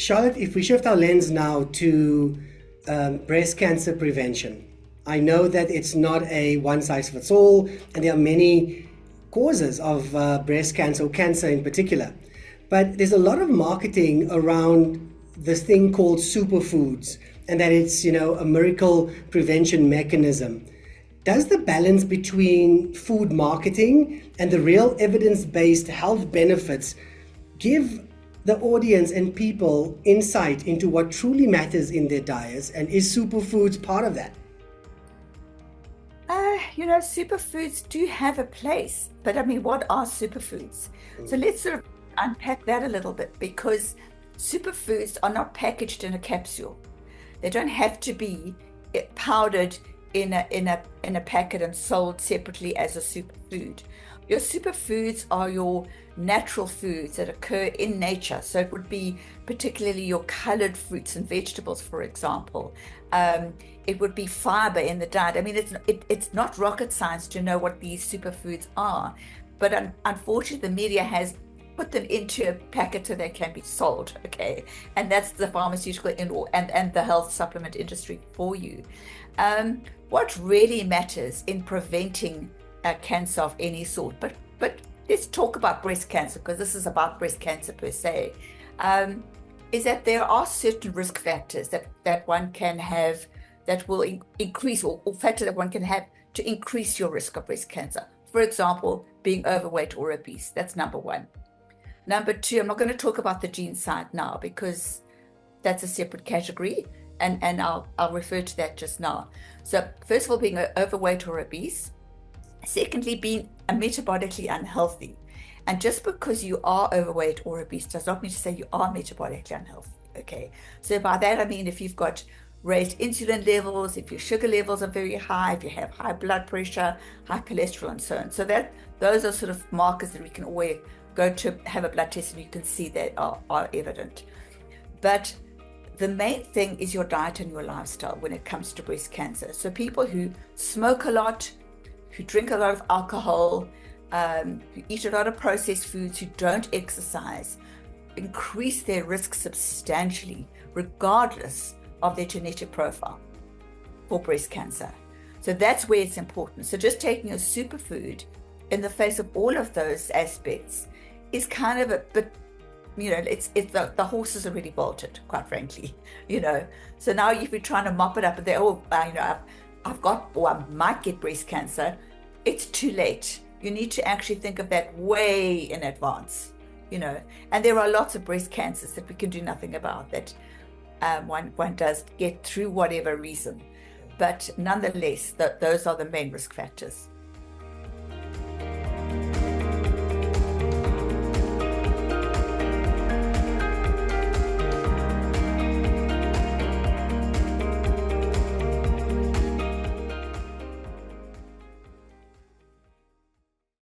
Charlotte, if we shift our lens now to breast cancer prevention, I know that it's not a one size fits all, and there are many causes of breast cancer or cancer in particular. But there's a lot of marketing around this thing called superfoods, and that it's, a miracle prevention mechanism. Does the balance between food marketing and the real evidence-based health benefits give the audience and people insight into what truly matters in their diets? And is superfoods part of that? Superfoods do have a place, but I mean, what are superfoods? So let's sort of unpack that a little bit, because superfoods are not packaged in a capsule. They don't have to be powdered in a packet and sold separately as a superfood. Your superfoods are your natural foods that occur in nature. So it would be particularly your colored fruits and vegetables, for example. It would be fiber in the diet. I mean, it's not rocket science to know what these superfoods are, but unfortunately, the media has put them into a packet so they can be sold, okay? And that's the pharmaceutical and the health supplement industry for you. What really matters in preventing cancer of any sort, but let's talk about breast cancer, because this is about breast cancer per se, is that there are certain risk factors that one can have that will increase, or factors that one can have to increase your risk of breast cancer. For example, being overweight or obese. That's number one. Number two, I'm not going to talk about the gene side now, because that's a separate category, and I'll refer to that just now. So first of all, being overweight or obese. Secondly, being metabolically unhealthy. And just because you are overweight or obese does not mean to say you are metabolically unhealthy, okay? So by that, I mean, if you've got raised insulin levels, if your sugar levels are very high, if you have high blood pressure, high cholesterol, and so on. So those are sort of markers that we can always go to have a blood test, and you can see that are evident. But the main thing is your diet and your lifestyle when it comes to breast cancer. So people who smoke a lot, who drink a lot of alcohol, who eat a lot of processed foods, who don't exercise, increase their risk substantially, regardless of their genetic profile for breast cancer. So that's where it's important. So just taking a superfood in the face of all of those aspects is kind of a bit, it's the horse is already bolted, quite frankly, So now if you're trying to mop it up and they, I've got, or I might get breast cancer, it's too late. You need to actually think of that way in advance, And there are lots of breast cancers that we can do nothing about, that one does get through whatever reason. But nonetheless, those are the main risk factors.